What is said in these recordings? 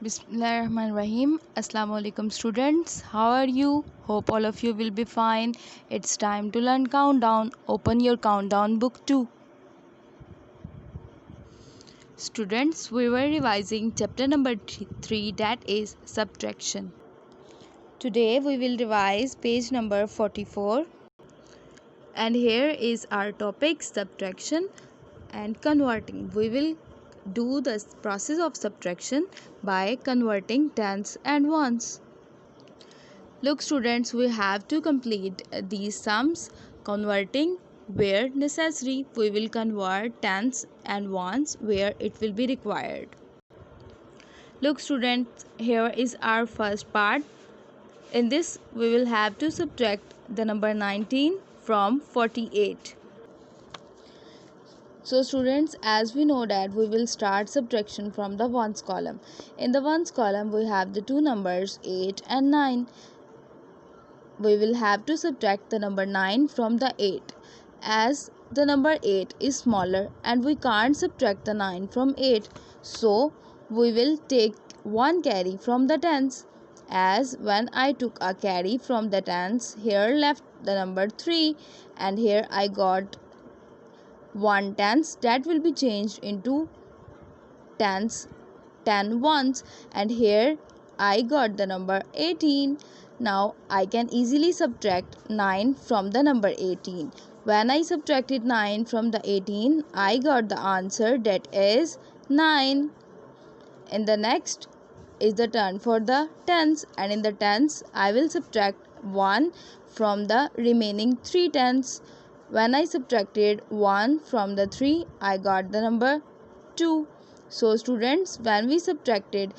Bismillahirrahmanirrahim. Assalamu alaikum students. How are you? Hope all of you will be fine. It's time to learn countdown. Open your countdown book too. Students, we were revising chapter number 3, that is subtraction. Today we will revise page number 44. And here is our topic, subtraction and converting. We will do the process of subtraction by converting tens and ones. Look students, we have to complete these sums converting where necessary. We will convert tens and ones where it will be required. Look students, here is our first part. In this we will have to subtract the number 19 from 48. So students, as we know that we will start subtraction from the ones column. In the ones column we have the two numbers 8 and 9. We will have to subtract the number 9 from the 8, as the number 8 is smaller and we can't subtract the 9 from 8. So we will take one carry from the tens, as when I took a carry from the tens, here left the number 3 and here I got 1 tens that will be changed into tens, 10 ones, and here I got the number 18. Now I can easily subtract 9 from the number 18. When I subtracted 9 from the 18, I got the answer, that is 9. In the next is the turn for the tens, and in the tens I will subtract 1 from the remaining 3 tens. When I subtracted 1 from the 3, I got the number 2. So students, when we subtracted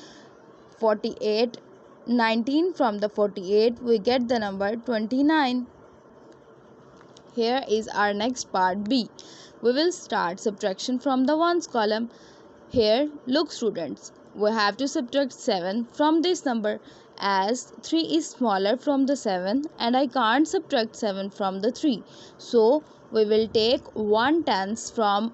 19 from the 48, we get the number 29. Here is our next part, B. We will start subtraction from the ones column. Here, look students, we have to subtract 7 from this number, as 3 is smaller from the 7 and I can't subtract 7 from the 3. So we will take 1 tens from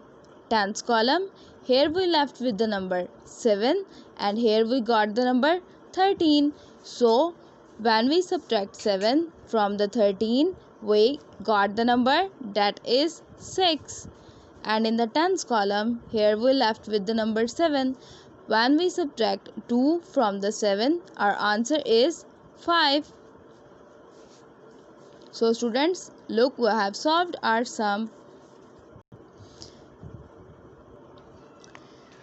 tens column. Here we left with the number 7 and here we got the number 13. So when we subtract 7 from the 13, we got the number, that is 6. And in the tens column, here we left with the number 7. When we subtract 2 from the 7, our answer is 5. So students, look, we have solved our sum.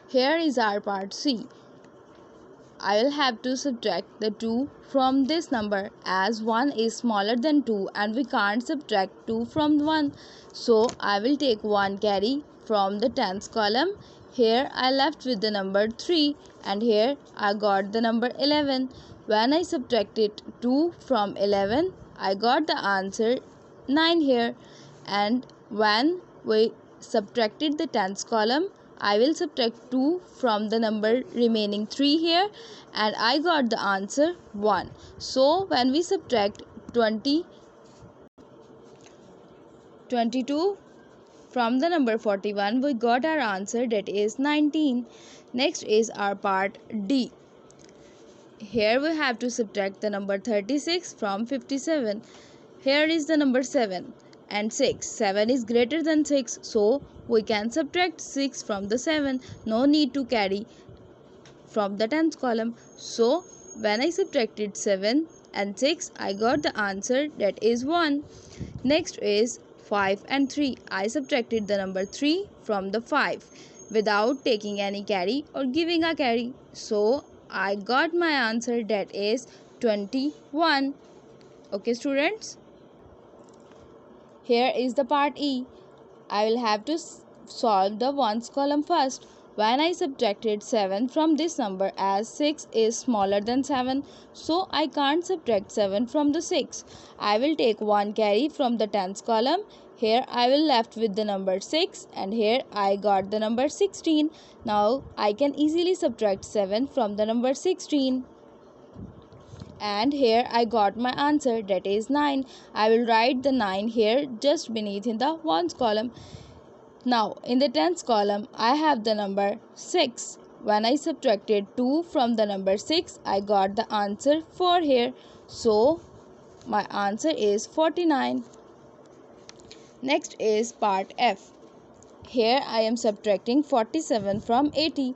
Here is our part C. I will have to subtract the 2 from this number, as 1 is smaller than 2 and we can't subtract 2 from 1. So I will take one carry from the tens column. Here I left with the number 3 and here I got the number 11. When I subtracted 2 from 11, I got the answer 9 here. And when we subtracted the tens column, I will subtract 2 from the number remaining 3 here and I got the answer 1. So when we subtract 22 from the number 41, we got our answer, that is 19. Next is our part D. Here we have to subtract the number 36 from 57. Here is the number 7 and 6. 7 is greater than 6, so we can subtract 6 from the 7. No need to carry from the tens column. So when I subtracted 7 and 6, I got the answer, that is 1. Next is 5 and 3. I subtracted the number 3 from the 5 without taking any carry or giving a carry. So I got my answer, that is 21. Okay students. Here is the part E. I will have to solve the ones column first. When I subtracted 7 from this number, as 6 is smaller than 7, so I can't subtract 7 from the 6. I will take one carry from the tens column. Here I will left with the number 6 and here I got the number 16. Now I can easily subtract 7 from the number 16. And here I got my answer, that is 9. I will write the 9 here just beneath in the ones column. Now in the tens column I have the number 6 When I subtracted 2 from the number 6, I got the answer 4 here. So, my answer is 49. Next is part F. Here I am subtracting 47 from 80.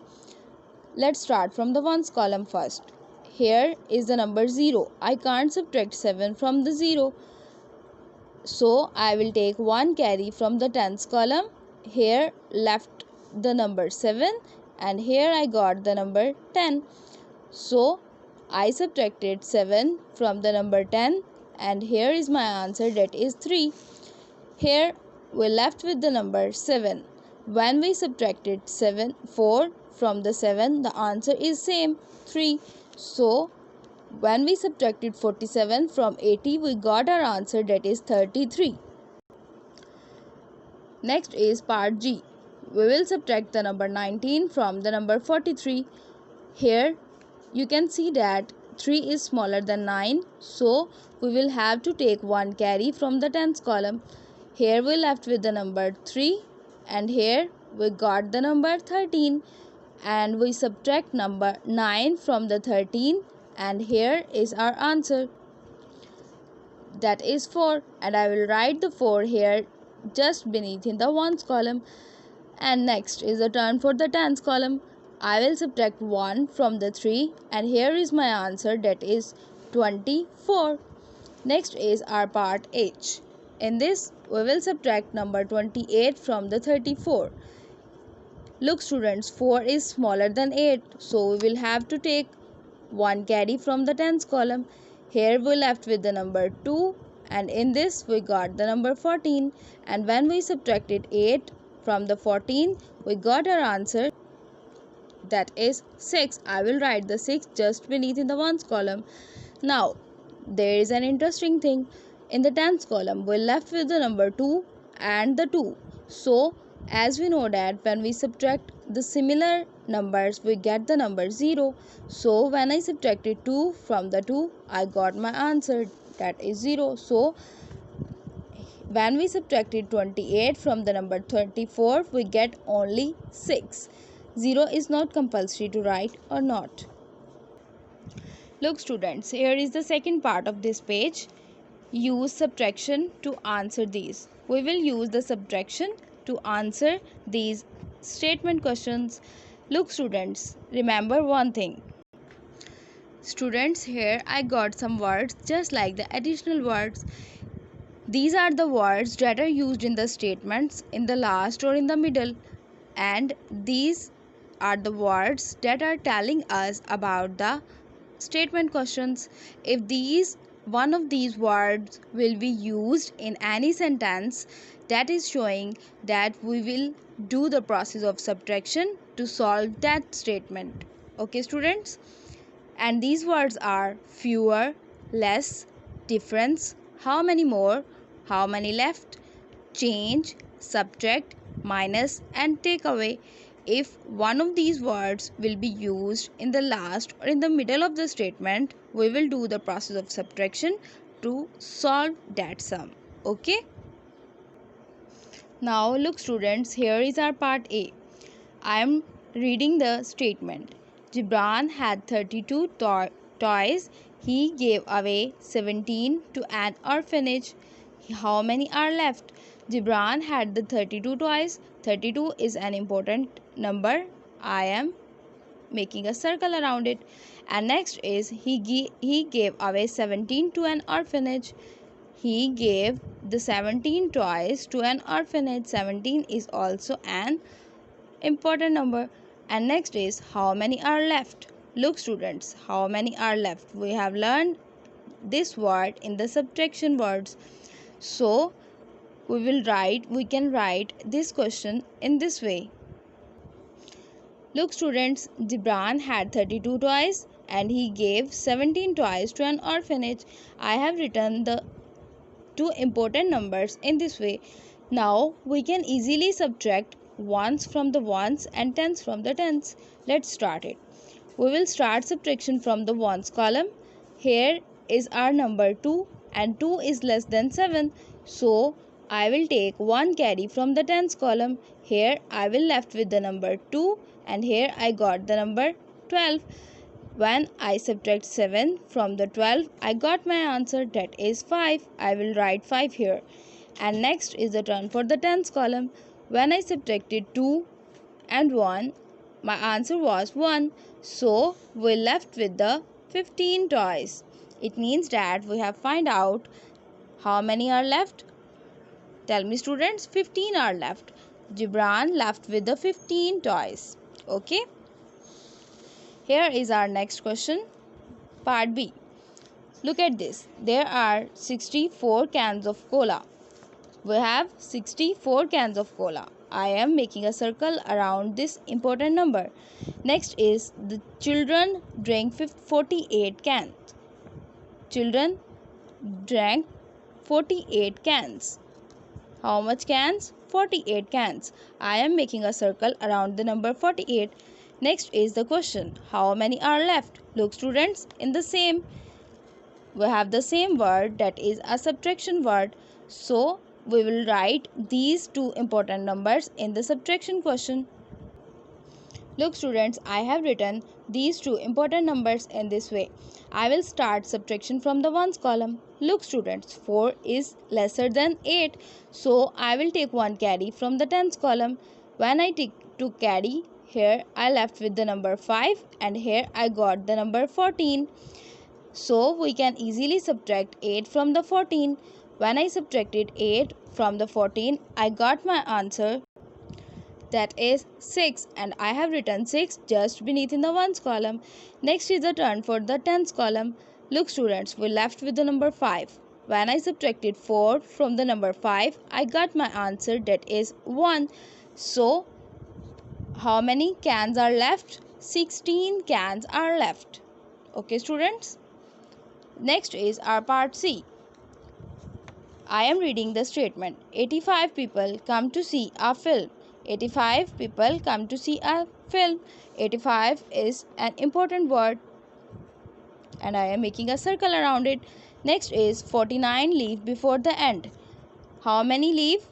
Let's start from the ones column first. Here is the number 0. I can't subtract 7 from the 0. So I will take 1 carry from the tens column. Here left the number 7 and here I got the number 10. So I subtracted 7 from the number 10 and here is my answer, that is 3. Here we left with the number 7. When we subtracted 4 from the 7, the answer is same, 3. So when we subtracted 47 from 80, we got our answer, that is 33. Next is part G. We will subtract the number 19 from the number 43. Here you can see that 3 is smaller than 9. So we will have to take 1 carry from the tens column. Here we left with the number 3 and here we got the number 13. And we subtract number 9 from the 13 and here is our answer, that is 4, and I will write the 4 here just beneath in the ones column. And next is the turn for the tens column. I will subtract 1 from the 3 and here is my answer, that is 24. Next is our part H. In this we will subtract number 28 from the 34. Look students, 4 is smaller than 8, so we will have to take 1 carry from the tens column. Here we left with the number 2 and in this we got the number 14, and when we subtracted 8 from the 14 we got our answer, that is 6. I will write the 6 just beneath in the ones column. Now there is an interesting thing. In the tens column we left with the number 2 and the 2. So as we know that when we subtract the similar numbers we get the number 0. So when I subtracted 2 from the 2 I got my answer, that is 0. So when we subtracted 28 from the number 34 we get only 6. 0 is not compulsory to write or not. Look students, here is the second part of this page. Use subtraction to answer these. We will use the subtraction to answer these statement questions. Look students, remember one thing. Students, here I got some words just like the additional words. These are the words that are used in the statements in the last or in the middle, and these are the words that are telling us about the statement questions. If one of these words will be used in any sentence, that is showing that we will do the process of subtraction to solve that statement. Okay students, and these words are fewer, less, difference, how many more, how many left, change, subtract, minus and take away. If one of these words will be used in the last or in the middle of the statement, we will do the process of subtraction to solve that sum. Okay. Now look students, here is our part A. I am reading the statement. Gibran had 32 toys. He gave away 17 to an orphanage. How many are left? Gibran had the 32 toys. 32 is an important number. I am making a circle around it. And next is he gave away 17 to an orphanage. He gave the 17 toys to an orphanage. 17 is also an important number. And next is how many are left? Look students, how many are left? We have learned this word in the subtraction words. So we can write this question in this way. Look students, Gibran had 32 toys and he gave 17 toys to an orphanage. I have written the two important numbers in this way. Now we can easily subtract ones from the ones and tens from the tens. Let's start it. We will start subtraction from the ones column. Here is our number 2 and 2 is less than 7. So I will take 1 carry from the tens column. Here I will left with the number 2 and here I got the number 12. When I subtract 7 from the 12, I got my answer, that is 5. I will write 5 here. And next is the turn for the tens column. When I subtracted 2 and 1, my answer was 1. So we left with the 15 toys. It means that we have find out how many are left. Tell me students, 15 are left. Gibran left with the 15 toys. Okay. Here is our next question. Part B. Look at this. There are 64 cans of cola. We have 64 cans of cola. I am making a circle around this important number. Next is the children drank 48 cans. Children drank 48 cans. How much cans? 48 cans. I am making a circle around the number 48. Next is the question. How many are left? Look students, in the same. We have the same word, that is a subtraction word. So we will write these two important numbers in the subtraction question. Look students, I have written these two important numbers in this way. I will start subtraction from the ones column. Look students, 4 is lesser than 8. So I will take one carry from the tens column. When I took carry, here I left with the number 5 and here I got the number 14. So we can easily subtract 8 from the 14. When I subtracted 8 from the 14, I got my answer, that is 6, and I have written 6 just beneath in the ones column. Next is the turn for the tens column. Look students, we left with the number 5. When I subtracted 4 from the number 5, I got my answer, that is 1. So how many cans are left? 16 cans are left. Okay students. Next is our part C. I am reading the statement. 85 people come to see a film. 85 people come to see a film. 85 is an important word and I am making a circle around it. Next is 49 leave before the end. How many leave?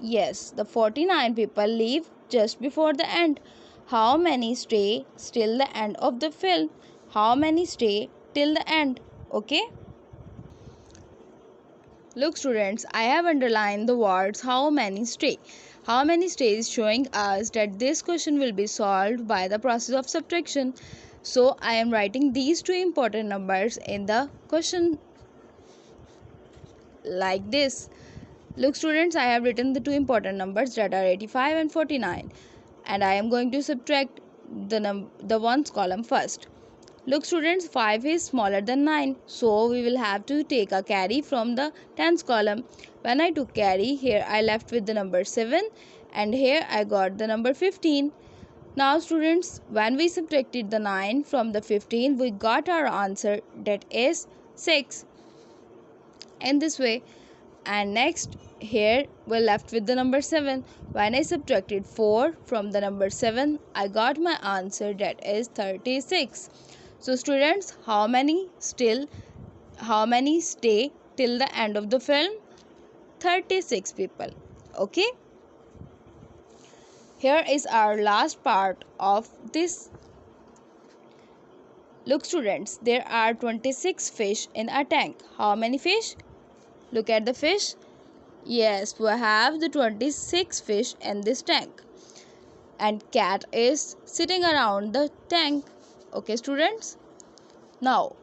Yes, the 49 people leave just before the end. How many stay till the end of the film? How many stay till the end? Okay. Look students, I have underlined the words how many stay. How many stay is showing us that this question will be solved by the process of subtraction. So I am writing these two important numbers in the question like this. Look students, I have written the two important numbers, that are 85 and 49, and I am going to subtract the ones column first. Look students, 5 is smaller than 9, so we will have to take a carry from the tens column. When I took carry, here I left with the number 7 and here I got the number 15. Now students, when we subtracted the 9 from the 15, we got our answer, that is 6. In this way. And next, here we're left with the number 7. When I subtracted 4 from the number 7, I got my answer, that is 36. So students, how many stay till the end of the film? 36 people. Okay. Here is our last part of this. Look students, there are 26 fish in a tank. How many fish? Look at the fish. Yes, we have the 26 fish in this tank. And cat is sitting around the tank. Okay students. Now,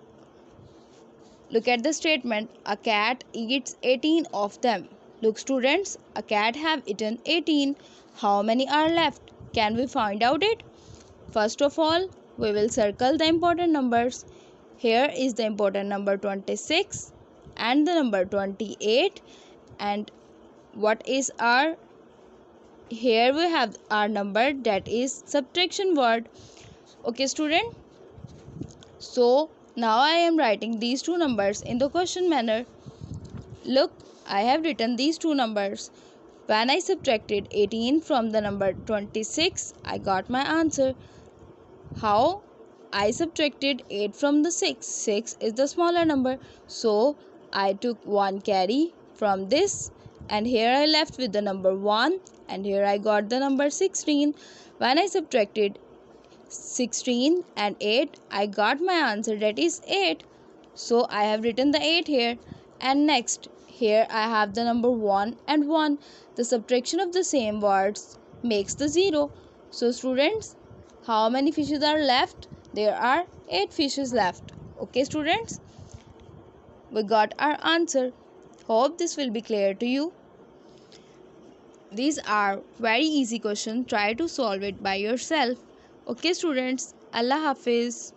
look at the statement. A cat eats 18 of them. Look students, a cat have eaten 18. How many are left? Can we find out it? First of all, we will circle the important numbers. Here is the important number 26 and the number 28. And what is our, here we have our number, that is subtraction word. Okay student. So now I am writing these two numbers in the question manner. Look, I have written these two numbers. When I subtracted 18 from the number 26, I got my answer. How? I subtracted 8 from the 6. 6 is the smaller number. So I took one carry from this and here I left with the number 1 and here I got the number 16. When I subtracted 16 and 8, I got my answer, that is 8. So I have written the 8 here. And next, here I have the number 1 and 1. The subtraction of the same words makes the 0. So students, how many fishes are left? There are 8 fishes left. Okay students, we got our answer. Hope this will be clear to you. These are very easy questions. Try to solve it by yourself. Okay students, Allah Hafiz.